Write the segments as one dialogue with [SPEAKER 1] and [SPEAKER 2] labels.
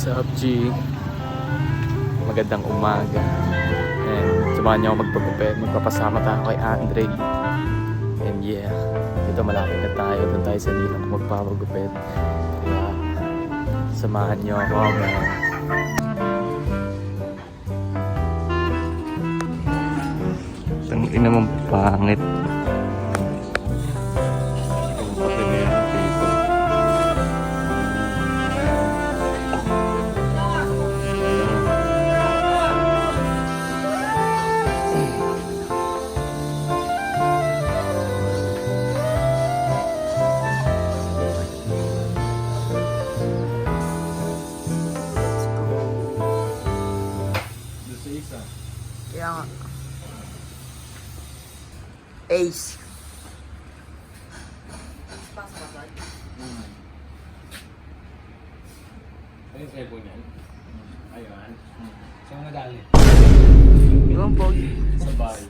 [SPEAKER 1] What's up, G? Magandang umaga. And samahan niyo ako magpagupit. Magpapasama tayo kay Andre. And yeah, dito malapit na tayo. Doon tayo sa Ninong magpapagupit. Kaya samahan niyo ako, man. Ang ina mong pangit.
[SPEAKER 2] Kaya nga. Ace.
[SPEAKER 1] Ano yung cellphone yan? Ayun. Saan nga dali?
[SPEAKER 2] Yung pogi.
[SPEAKER 1] Sa bahay.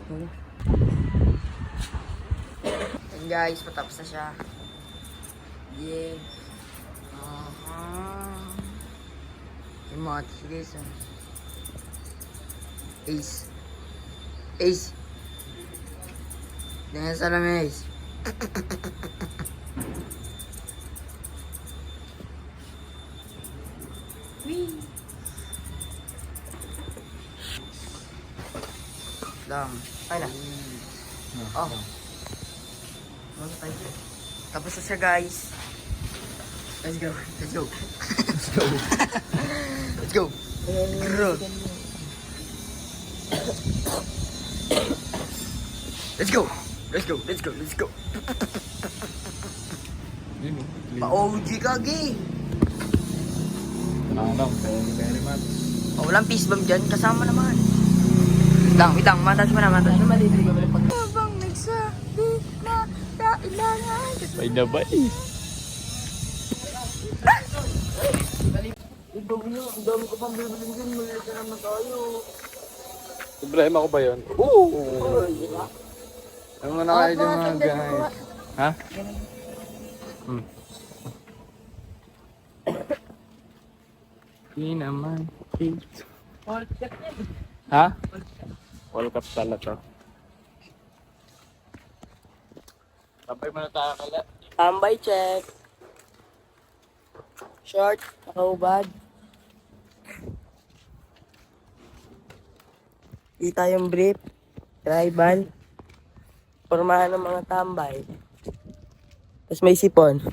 [SPEAKER 2] And guys, patapos na siya. Yeah. Yung mga guys. Ace. Ace. Ganyan sa namin, Ace. Lang. Ay na. Oh. Tapos na siya, guys. Let's go. Let's go. Let's go. Let's go. Girl. Let's go. Let's go. Let's go. Let's go. Pa-OG ka, gay.
[SPEAKER 1] Thank you very much.
[SPEAKER 2] Oh, walang peace bomb dyan. Kasama naman. Wait lang. Matas mo na. Matas mo na. Habang nagsabi na kailangan.
[SPEAKER 1] Bay na bay.
[SPEAKER 2] Ang dami ko pang bibiling dyan. Malit na naman tayo.
[SPEAKER 1] Problema ko ba yun? Oo! Ano nga na kayo dyan mga guys? Ha? Di naman. Ha? World Cup pala to. Sabay mo na tayo kala.
[SPEAKER 2] Tambay check. Short. Nakaubad. Kita yung brief. Tribal. Pormahan ng mga tambay. Tapos may sipon.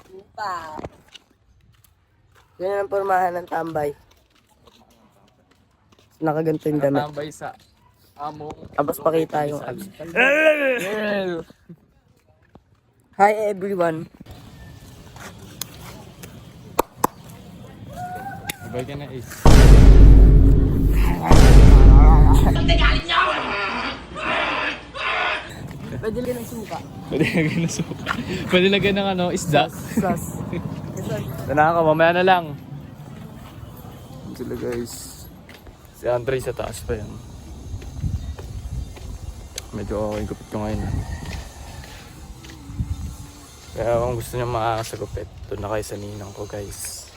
[SPEAKER 2] Upa. Ganyan ang pormahan ng tambay. Nakaganto yung damit.
[SPEAKER 1] Tambay sa amo.
[SPEAKER 2] Tapos pakita yung abs. Hi everyone.
[SPEAKER 1] Sabay ka na Ace.
[SPEAKER 2] Pwede lagyan ng suka.
[SPEAKER 1] Pwede lagyan ng suka. Pwede lagyan ng ano, isda.
[SPEAKER 2] Sas.
[SPEAKER 1] Tanaka, mamaya na lang. Sila guys. Si Andre sa taas pa yan. Medyo okay gupit ko ngayon. Kaya kung gusto nyo makakasagupit, doon na kayo sa Ninong ko guys.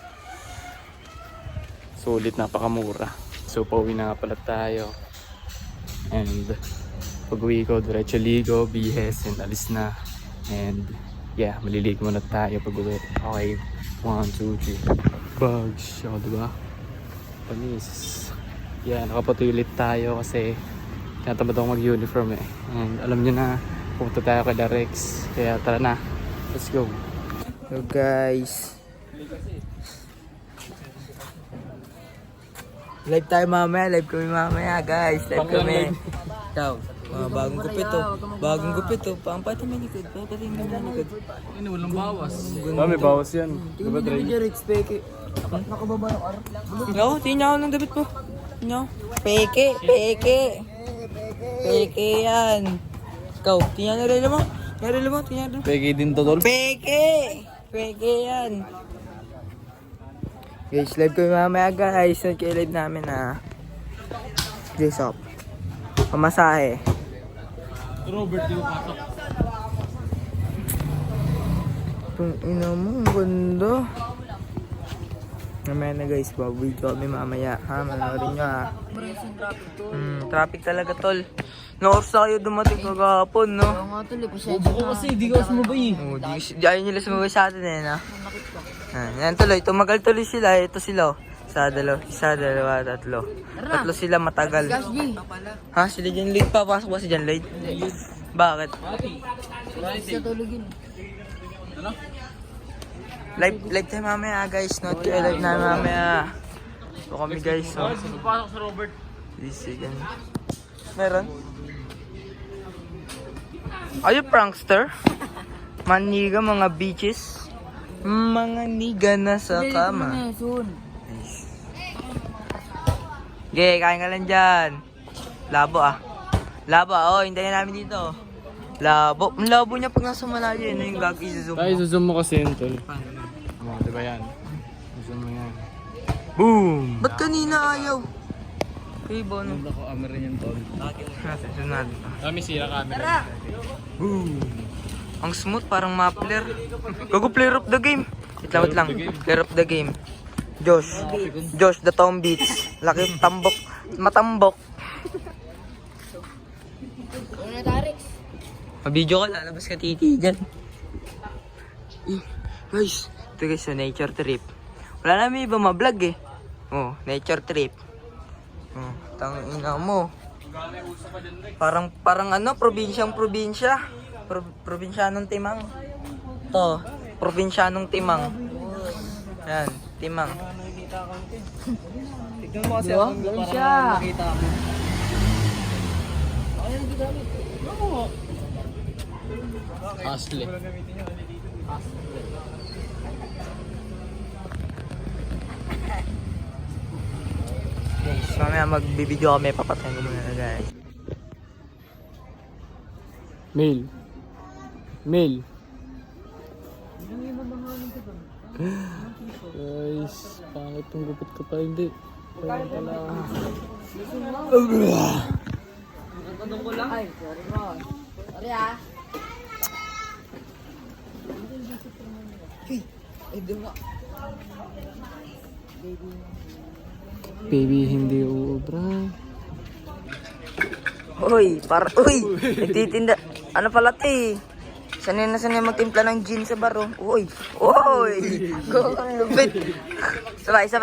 [SPEAKER 1] Sulit, napakamura. So pauwi na nga pala tayo. And pag uwi ko, diretso ligo, bihes, and alis na. And yeah, maliligo muna tayo pag uwi. Okay, 1, 2, 3. Bugs, o diba? Panis. Yeah, nakapatulit tayo kasi tinatamad ako mag-uniform eh. And alam nyo na, pumunta tayo kay Darex. Kaya tara na, let's go.
[SPEAKER 2] So guys. Live tayo mamaya, live kami mamaya guys. Live kami. Ikaw, bagong gupit to. Bagong gupit to. Pangpati may likod. Pangpati may likod.
[SPEAKER 1] Ano, walang bawas. May bawas yan. Diba, Dre?
[SPEAKER 2] Rex, peke. Nakababa ng araw. No, tingnan ako ng damit mo. No. Peke, peke. Peke yan. Ikaw, tingnan na rin mo. Tingnan mo, tingnan mo.
[SPEAKER 1] Pegi din to, tol.
[SPEAKER 2] Peke! Peke yan. Guys, live ko mamaya guys. Nag-live namin na. Guys, up. Pamasahe. Itong ina mo, ang ganda. Mamaya na guys, babuy kami mamaya ha, manoorin nyo ha. Traffic talaga tol. Na-off sa kayo dumating kagahapon no.
[SPEAKER 3] Oo nga tol, pasensya na. Kasi di ka sumabay eh.
[SPEAKER 2] Oh, di ayaw nila sumabay sa atin eh na. Yan tuloy, tumagal tuloy sila. Ito sila oh. Isa, dalawa, tatlo. Tatlo sila matagal.
[SPEAKER 3] Gas G.
[SPEAKER 2] Ha? Sila John Lloyd pa? Pasok ba si John Lloyd? Bakit?
[SPEAKER 3] Sa tulogin.
[SPEAKER 2] Live tayo mamaya guys. Not kayo live na mamaya. Ito kami guys. So.
[SPEAKER 1] Pasok sa Robert.
[SPEAKER 2] This again. Meron? Are you prankster? Maniga mga bitches. Mga niga na sa kama. Okay, kain ka lang dyan. Labo ah. Labo ah. Oh, hintayin namin dito. Labo. Ang labo niya pag nasa malayo yun. Yung gag i-zoom
[SPEAKER 1] Tayo,
[SPEAKER 2] mo.
[SPEAKER 1] zoom mo kasi yun, tol. Diba yan? Zoom mo yan.
[SPEAKER 2] Boom! Ba't kanina ayaw? Okay, Bono.
[SPEAKER 1] Ganda ko, camera yan, tol.
[SPEAKER 2] Sunod.
[SPEAKER 1] Kami sira camera.
[SPEAKER 2] Boom! Ang smooth, parang Mapler. Gago, player of the game. Wait lang. Player of the game. Josh, the Tom Beats. Laki tambok. Matambok.
[SPEAKER 3] Una Tarix.
[SPEAKER 2] Mabidyo ka, lalabas ka titi dyan. Guys, ito guys, so nature trip. Wala namin iba ma-vlog eh. Oh, nature trip. Oh, tangina mo. Parang ano, probinsya. Probinsyanong Timang. To, probinsyanong Timang. Yan, Timang.
[SPEAKER 3] Tignan mo kasi ako. Yan siya.
[SPEAKER 1] Asli.
[SPEAKER 2] Guys, mamaya magbibideo kami, papatayin ko muna na guys.
[SPEAKER 1] Mail. Guys, pangit yung gupit ko pa, hindi. Kaya pala.
[SPEAKER 3] Ay, sorry mo. Sorry ah. Ay, dunga.
[SPEAKER 1] Baby, hindi uubra.
[SPEAKER 2] Uy, nagtitinda. Ano pala te? Sanay magtimpla ng gin sa baro. Uy, ang lupit. Isa pa.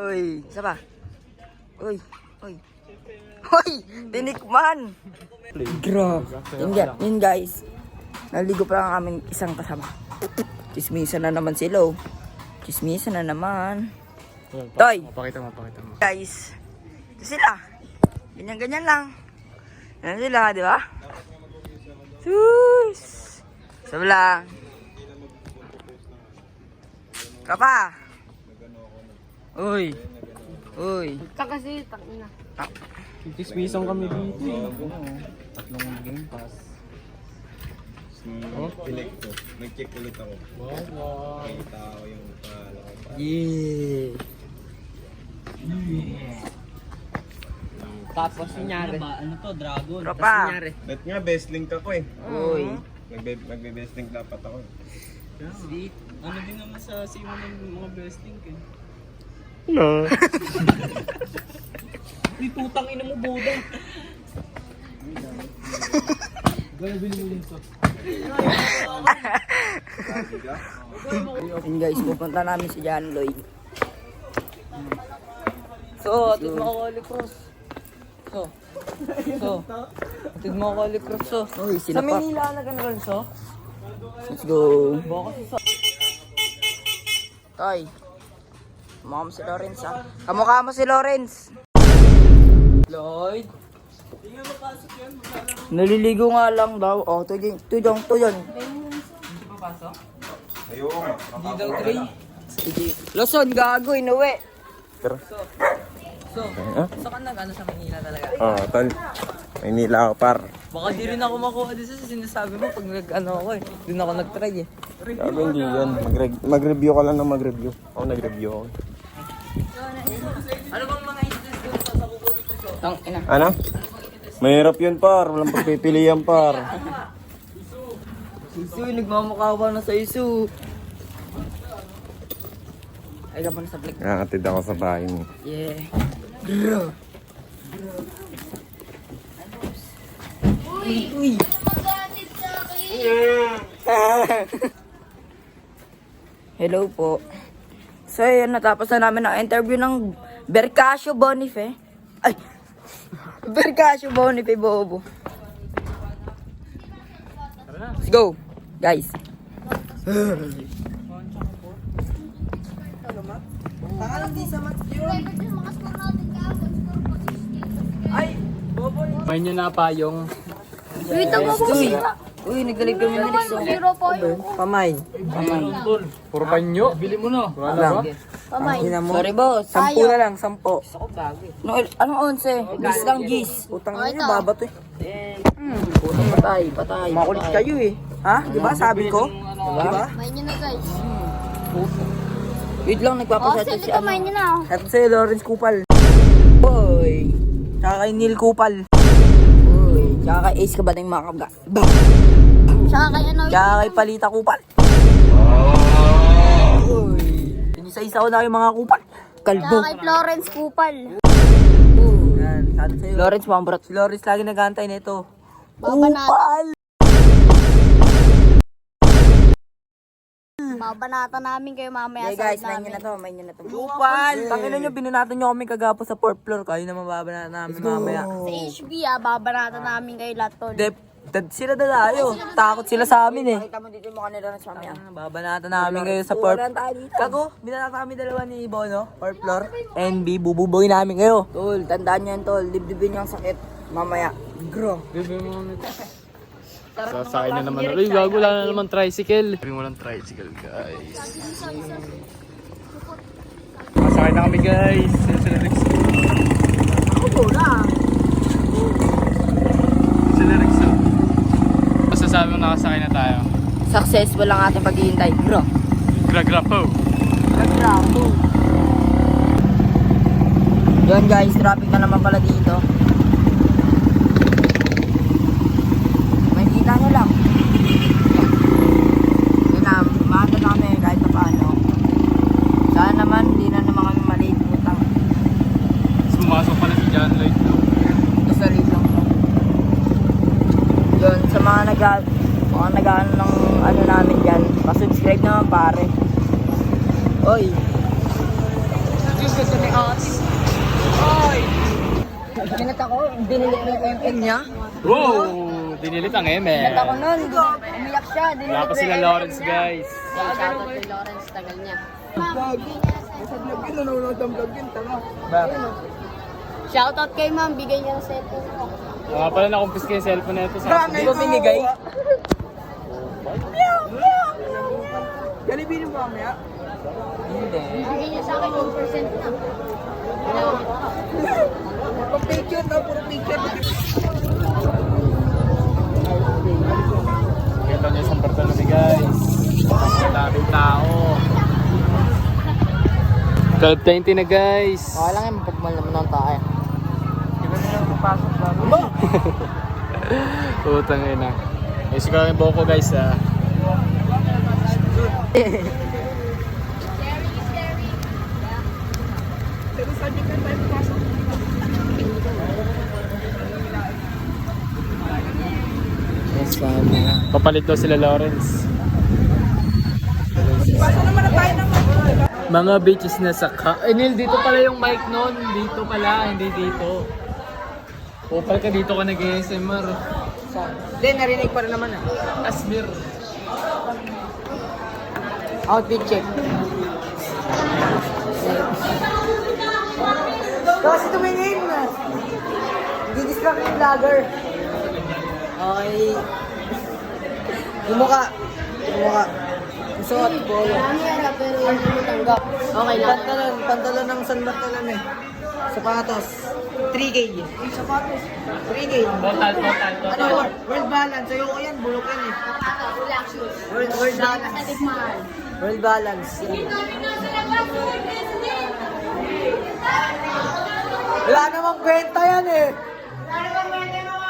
[SPEAKER 2] Uy, isa pa. Uy, tinikman. Grabe. Yun guys. Naligo pa lang ang aming isang kasama. Chismisa na naman sila oh. Chismisa na naman. Toy!
[SPEAKER 1] Mapakita mo.
[SPEAKER 2] Guys, ito sila. Ganyan lang. Yan sila, di ba? Sus! Sabla. Kapa! Uy!
[SPEAKER 3] Ka kasi, tangina.
[SPEAKER 1] Kismisang kami dito.
[SPEAKER 4] Tatlong game pass. Electo. Nag-check ulit ako.
[SPEAKER 1] Wow.
[SPEAKER 4] Kita ko yung pangalan ko.
[SPEAKER 2] Yeah!
[SPEAKER 3] Tapos nangyari. Ano to, dragon.
[SPEAKER 2] Tropa!
[SPEAKER 4] Bet nga, best link ako eh.
[SPEAKER 2] Uy!
[SPEAKER 4] Magbe-best link dapat ako eh.
[SPEAKER 3] Sweet. Ano din naman sa simo ng mga besting eh.
[SPEAKER 1] Hello.
[SPEAKER 3] Uy, putang ina mo, boda.
[SPEAKER 2] Yun guys, pupunta namin si John Lloyd. So, atid mo ako Holy Cross. Atid mo ako Holy Cross. Sa Manila na ganun, so? Let's go. Toy. Mom si Lawrence ah. Kamukha mo si Lawrence. Lloyd. Naliligo nga lang daw. Oh, to dyan. Hindi pa pasok?
[SPEAKER 4] Ayun.
[SPEAKER 2] Hindi daw, Trey. Luzon, gago, inuwi.
[SPEAKER 4] Pero,
[SPEAKER 2] So ka nag-ano sa Manila talaga?
[SPEAKER 4] tol. Maynila ako par.
[SPEAKER 2] Baka di rin ako makuha dito sa sinasabi mo pag nag-ano ako eh. Doon ako nag-try eh.
[SPEAKER 4] Sabi hindi yun. Mag-review ka lang ng mag-review. Ako nag-review ako.
[SPEAKER 2] Ano bang mga instance doon sa bubot ito? Tang ina.
[SPEAKER 4] Ano? Mahirap yun, par. Walang pagpipilian, par.
[SPEAKER 2] Isu, nagmamukha ka na sa isu. Ay, ka na sa flick.
[SPEAKER 4] Nakakatid ako sa bahay mo.
[SPEAKER 2] Yeah. Uy. Hello po. So, yun, natapos na namin ang interview ng Bercasio Bonife. Ay! Bercasio Bonife, bobo. Let's go, guys. Ay! Bobo.
[SPEAKER 1] May nyo na pa yung
[SPEAKER 5] Wait, ako po
[SPEAKER 2] Uy!
[SPEAKER 5] sira.
[SPEAKER 2] Uy, nagdalig kami ng Riso.
[SPEAKER 5] Zero po yung
[SPEAKER 2] Pamay.
[SPEAKER 1] puro panyo. Bili mo na. Wala ba?
[SPEAKER 5] pamay.
[SPEAKER 2] Sorry, boss. 10 na lang, 10. No, anong 11? Gis lang, gis. Utang na
[SPEAKER 5] ito.
[SPEAKER 2] niyo, babato eh. Putang patay. Makulit kayo eh. Ha? Di ba sabi ko? Di ba?
[SPEAKER 5] Kumain nyo na guys.
[SPEAKER 2] Wait lang,
[SPEAKER 5] Oh,
[SPEAKER 2] nagpapasato
[SPEAKER 5] sige,
[SPEAKER 2] si
[SPEAKER 5] kumain nyo na. Oh.
[SPEAKER 2] Sabi sa'yo, Lawrence Kupal. Boy. Tsaka kay Neil Kupal. Boy. Tsaka kay Ace Kabating Makabga.
[SPEAKER 5] Tsaka kay ano.
[SPEAKER 2] Tsaka kay Palita Kupal. Boy. Isa-isa ko na yung mga kupal. Kalbo.
[SPEAKER 5] Tsaka kay Florence Kupal.
[SPEAKER 2] Yan, sabi sa'yo. Lawrence Wambrot. Si Lawrence lagi nag-aantay nito.
[SPEAKER 5] Babanatan. Babanatan namin kayo mamaya
[SPEAKER 2] Okay
[SPEAKER 5] sa
[SPEAKER 2] guys, main
[SPEAKER 5] namin.
[SPEAKER 2] nyo na to. Kupal! Tangina nyo, binanatan nyo kami kagapo sa 4th floor. Kayo naman babanatan namin mamaya.
[SPEAKER 5] Sa HB babanatan namin kayo lahat tol.
[SPEAKER 2] Sila dalayo. Takot sila sa amin eh. Makita mo dito yung mukha nila sa mamaya. Babanatan namin kayo sa 4th. Kago, binanatan kami dalawa ni Bono, 4th floor. NB, bububugin namin kayo. Tol, tandaan nyo yan tol. Dibdibin yung sakit. Mamaya. Gro.
[SPEAKER 1] Sasakay na naman. Uy, gago, wala na naman tricycle. Walang tricycle, guys. Sasakay na kami, guys. Sila Rex.
[SPEAKER 2] Ako na.
[SPEAKER 1] Sila Rex. Masasabi mo nakasakay na tayo.
[SPEAKER 2] Successful ang ating paghihintay. Gro.
[SPEAKER 1] Gragrapo.
[SPEAKER 2] Nagtrapo. Yun guys, traffic na naman pala dito. Makikita nyo lang. Yun na, maata na kami kahit pa paano. Sana naman, hindi na naman kami maliit utang.
[SPEAKER 1] Sumasok pala si John Lloyd.
[SPEAKER 2] Isa rin lang. Yun, sa mga nag-ano ng ano namin dyan, pa-subscribe naman pare. Oy! Minat ako, dinilit na yung MN niya.
[SPEAKER 1] Wow! Dinilit ang
[SPEAKER 2] Minat ako
[SPEAKER 1] eme.
[SPEAKER 2] nun, umiyak siya,
[SPEAKER 1] Wala
[SPEAKER 2] dinilit
[SPEAKER 1] pa sila Lawrence, guys.
[SPEAKER 5] Shoutout kay Lawrence tagal niya. Shoutout kay ma'am, bigay niya ng cellphone ko.
[SPEAKER 1] Mga pala nakumpis ko yung cellphone na ito. Sa
[SPEAKER 2] Di ba binigay? Galibinin mo mamaya? Hindi.
[SPEAKER 5] Bigay niya sa akin 1% na.
[SPEAKER 2] Puro picture daw, puro picture.
[SPEAKER 1] Kita niyo isang Bartolome, guys. Ang daming tao. 12:20 na, guys.
[SPEAKER 2] Okay lang yan, pagmal naman ng tayo. Di ba nila papasok ba?
[SPEAKER 1] Utang ina. Ayos ko yung buhok ko, guys, ah.
[SPEAKER 2] Yes, mama.
[SPEAKER 1] Papalit daw sila Lawrence. Mga bitches na saka. Eh, Neil, dito pala yung mic nun. Dito pala, hindi dito. Kupal ka dito ka nag-ASMR.
[SPEAKER 2] Hindi, narinig pa rin naman ah.
[SPEAKER 1] Asmir.
[SPEAKER 2] Outfit check. Kasi tumingin na. Hindi distract yung vlogger. Okay. Yung mukha. Yung mukha. Suot, polo.
[SPEAKER 5] Camera pero hindi mo tanggap. Okay lang.
[SPEAKER 2] Pantalon ng San Bartolome eh. Sapatos. 3K. Sapatos. 3K.
[SPEAKER 1] Total.
[SPEAKER 2] Ano? World balance. Ayoko yan. Bulok yan eh.
[SPEAKER 5] Relax shoes.
[SPEAKER 2] World balance.
[SPEAKER 5] Adik mahal.
[SPEAKER 2] World balance. Wala namang kwenta yan eh. Wala namang kwenta yung mga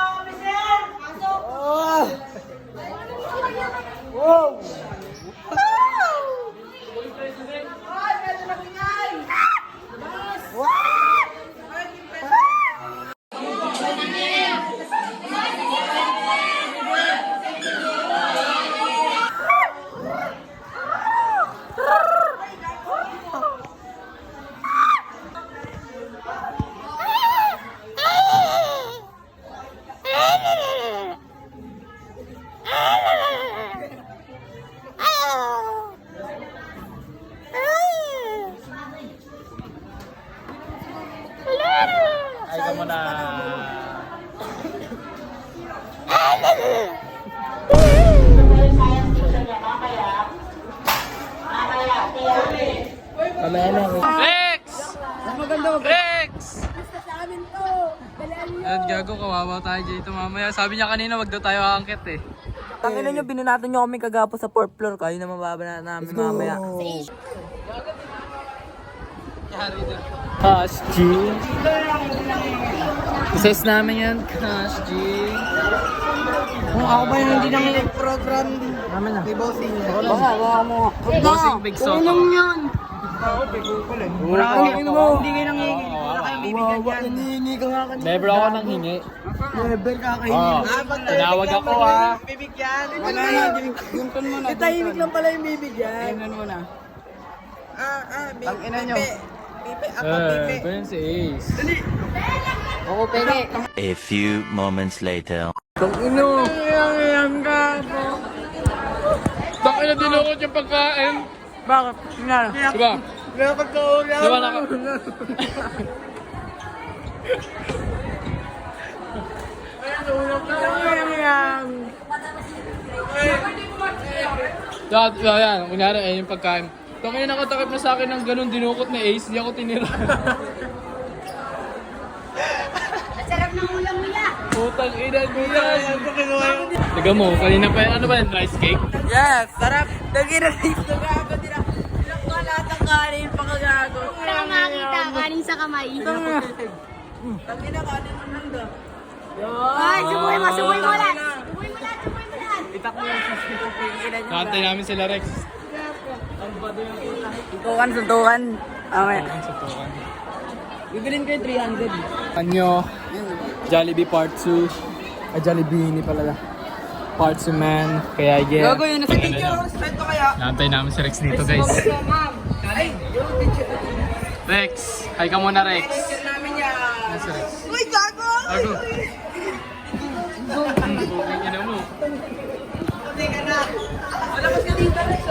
[SPEAKER 1] Ay ka muna. Rex! Rex! Ayun, gago, kawawa tayo dito mamaya. Sabi niya kanina, wag daw tayo aangkit eh.
[SPEAKER 2] Tangina nyo, binanatan nyo kami kagapo sa 4th floor. Kayo na mababa na namin mamaya.
[SPEAKER 1] Cash G. Isis namin yan, Cash G.
[SPEAKER 2] Kung ako ba yung hindi nang program
[SPEAKER 1] Namin na.
[SPEAKER 2] baka mo.
[SPEAKER 1] Bossing Big Soto.
[SPEAKER 2] Hindi kayo nang bibigyan yan. Nangihingi ka nga kanina.
[SPEAKER 1] Never ako nang hingi.
[SPEAKER 2] Never ka kayo.
[SPEAKER 1] Oh, tinawag ako ha.
[SPEAKER 2] Bibigyan. Wala na. Yungton mo na. Tahimik lang pala yung bibigyan. Yungton mo na. Ang ina nyo. Pipe.
[SPEAKER 1] Ganyan si Ace.
[SPEAKER 2] Ako peke.
[SPEAKER 6] A few moments later.
[SPEAKER 1] Tangino. Yang ka po. Tangina dinukot yung pagkain.
[SPEAKER 2] Bakit? Tingnan.
[SPEAKER 1] Diba? Diba naka... Diba yan, kunyari ayun yung pagkain. Tangina nakatakip na sa akin ng ganun dinukot na Ace, di ako tinira.
[SPEAKER 5] Sarap ng ulam nila.
[SPEAKER 1] Putang ina nila. Tiga mo, kanina pa yan. Ano ba yan? Rice cake?
[SPEAKER 2] Yes, sarap. Nag-i-release na gago nila. Pinakwa lahat ng kanin, pakagago.
[SPEAKER 5] Wala kang makakita, kanin sa kamay.
[SPEAKER 2] Tangina kanin ng handa.
[SPEAKER 5] Ay, subuhin mo lahat. Subuhin mo lahat.
[SPEAKER 2] Itak mo yung sisipin.
[SPEAKER 1] Nakantay namin sila Rex.
[SPEAKER 2] Suntukan. Okay. Bibilin ko yung 300.
[SPEAKER 1] Anyo, Jollibee Part 2. Jollibee, hindi pala. Part 2 man. Kaya yeah.
[SPEAKER 2] Gago yun, nasa picture. Spento kaya.
[SPEAKER 1] Nakantay namin si Rex dito guys.
[SPEAKER 2] Ay, yung picture.
[SPEAKER 1] Rex, hi ka muna Rex.
[SPEAKER 2] Picture namin yan.
[SPEAKER 1] Ano si Rex?
[SPEAKER 2] Uy, gago!
[SPEAKER 1] Ako. Bukay niya na mo.
[SPEAKER 2] Teka na. Malabas ka dito, Rex.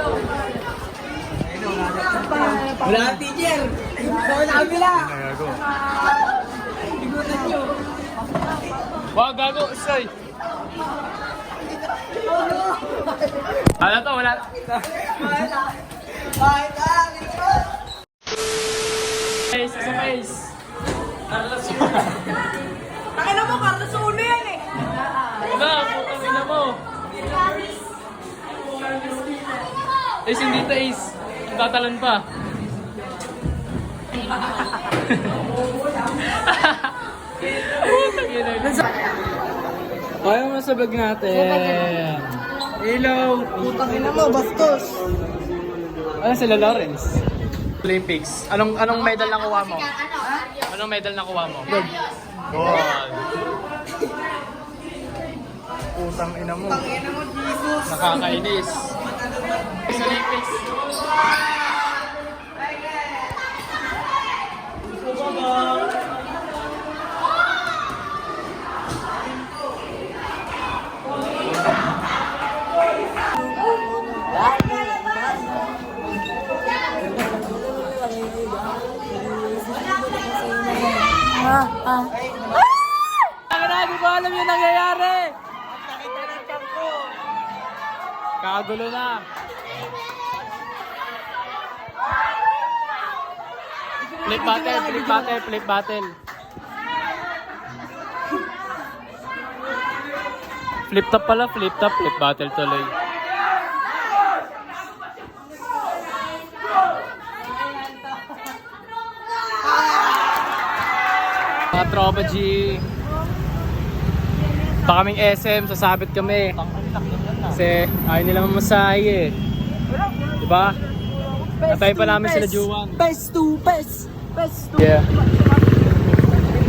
[SPEAKER 2] Wala kang teacher. Sa kabila.
[SPEAKER 1] Gago. Wow, gago, soy. Ano to, wala. Face, isa face. Carlos.
[SPEAKER 2] Takina mo, Carlos, uno yan eh.
[SPEAKER 1] Aba, putang ina mo. Ace, hindi to Ace. Tatalan pa. Putang ina. Ayaw mo sa bag natin. Hello.
[SPEAKER 2] Putang ina mo, bastos.
[SPEAKER 1] Ano sila Lawrence? Olympics. Anong medal nakuha mo? Anong medal nakuha mo? Gold. Gold. Putang ina mo.
[SPEAKER 2] Putang ina mo, Jesus.
[SPEAKER 1] Nakakainis. Sa Olympics. Hindi ko alam yung nangyayari. Kagulo na. Flip battle, flip battle, flip battle. Flip top pala, flip top, flip battle tuloy. Mga tropa G. Pa kaming SM, sasabit kami. Kasi ayaw nila mamasahe eh. Diba? Natay pa namin sila Juwan.
[SPEAKER 2] Pes 2, pes. Pes 2.
[SPEAKER 1] Yeah.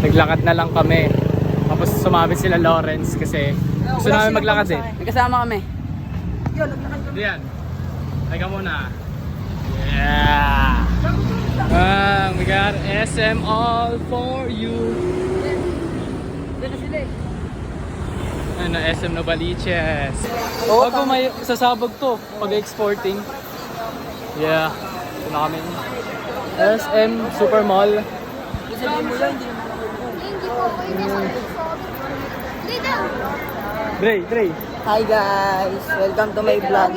[SPEAKER 1] Naglakad na lang kami. Tapos sumabit sila Lawrence kasi gusto namin maglakad eh.
[SPEAKER 2] May kasama kami.
[SPEAKER 1] Diyan. Teka muna. Yeah! We got SM all for you. Ano, SM Novaliches. Bago may sasabog to pag-exporting. Yeah. Ito na kami. SM Supermall. Dre.
[SPEAKER 2] Hi guys, welcome to my vlog.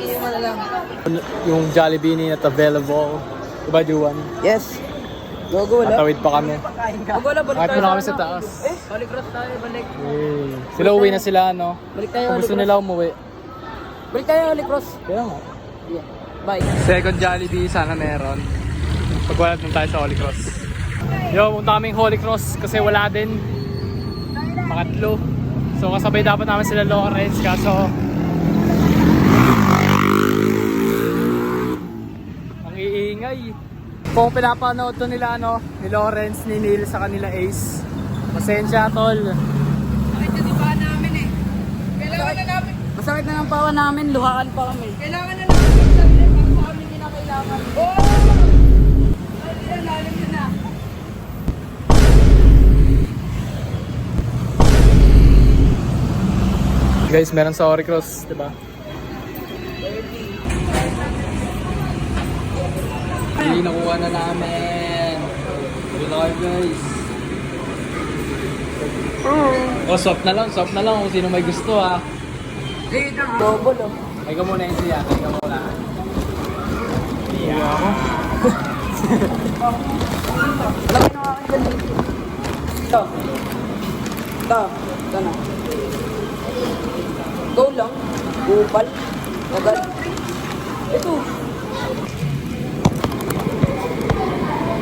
[SPEAKER 1] Yung Jollibee not available. Diba, Juwan?
[SPEAKER 2] Yes. Gogo wala.
[SPEAKER 1] Tatawid pa kami.
[SPEAKER 2] Gogo wala, balik
[SPEAKER 1] Kahit
[SPEAKER 2] tayo.
[SPEAKER 1] muna kami sa taas.
[SPEAKER 2] Balik cross tayo, balik.
[SPEAKER 1] Yay. Sila uwi na sila, no?
[SPEAKER 2] Balik tayo,
[SPEAKER 1] Kung gusto
[SPEAKER 2] Holy
[SPEAKER 1] nila umuwi.
[SPEAKER 2] Balik tayo, Holy Cross.
[SPEAKER 1] Kaya nga.
[SPEAKER 2] Yeah. Bye.
[SPEAKER 1] Second Jollibee, sana meron. Pagwalat nung tayo sa Holy Cross. Yo, punta kaming Holy Cross kasi wala din. Pangatlo. So kasabay dapat namin sila Lawrence kaso ang iingay. Kung pinapanood to nila ano, ni Lawrence, ni Neil sa kanila Ace. Pasensya tol.
[SPEAKER 2] Masakit na ng pawa namin, luhaan pa kami.
[SPEAKER 7] Kailangan na namin magsabi ang sa amin kinakailangan. Oh! Ay, lalim yun na.
[SPEAKER 1] Guys, meron sa Holy Cross, diba? Hindi, nakuha na namin. Hindi na kayo guys. Oh, soft na lang kung sino may gusto ha.
[SPEAKER 2] Double oh.
[SPEAKER 1] Ay ka muna yung siya, ay ka muna. Iya ako.
[SPEAKER 2] Lagay na akin dyan. Ito. Ito na. Go lang. Bupal. Tagal. Ito.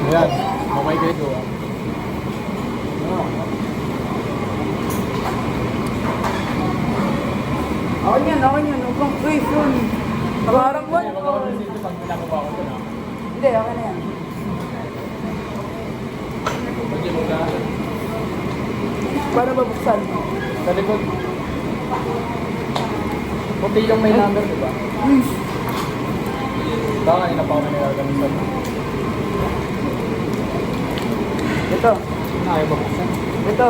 [SPEAKER 1] Ayan, okay kayo ko.
[SPEAKER 2] Ako yan. Huwag kang wait yun. Parang one.
[SPEAKER 1] Pag pinababa ko ito na.
[SPEAKER 2] Hindi, ako na yan.
[SPEAKER 1] Pwede mo na.
[SPEAKER 2] Para mabuksan.
[SPEAKER 1] Sa likod. Puti yung may number, diba? Baka kanina pa kami nilagamitan.
[SPEAKER 2] Ito.
[SPEAKER 1] Ayaw mabuksan.
[SPEAKER 2] Ito.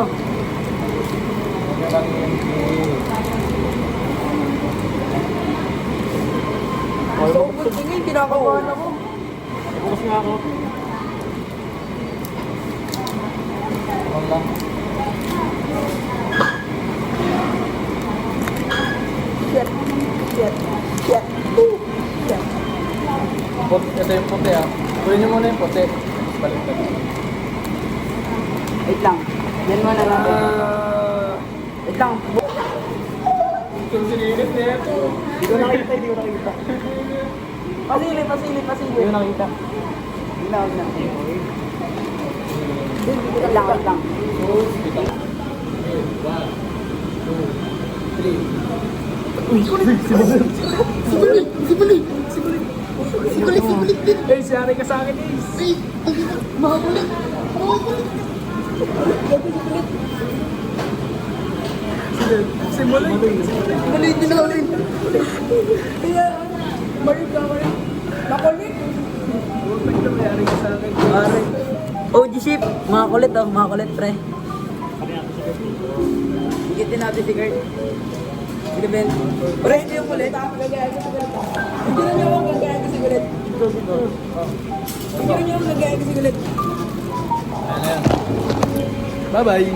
[SPEAKER 1] Huwag lang yung
[SPEAKER 2] So, good tingin. Kinakabahan ako.
[SPEAKER 1] bukas nga ako. Huwag lang.
[SPEAKER 2] Shit.
[SPEAKER 1] Ito yung puti ah. Kunin nyo muna yung puti. Balik ka.
[SPEAKER 2] Wait lang. Yan mo na lang. Wait lang.
[SPEAKER 1] Kung sinilit na ito.
[SPEAKER 2] Hindi ko nakita. Pasili.
[SPEAKER 1] Hindi ko nakita.
[SPEAKER 2] Wait lang.
[SPEAKER 1] Eh, siyari ka sa akin eh. Simulan.
[SPEAKER 2] OG ship. Mga kulit pre. Gigitin natin si Kurt. Sige Ben. Pre, hindi yung kulit. Gagayaan ko si kulit. Hindi na niya ako gagayaan ko si kulit. Hindi na niya ako gagayaan ko si kulit.
[SPEAKER 1] Bye-bye.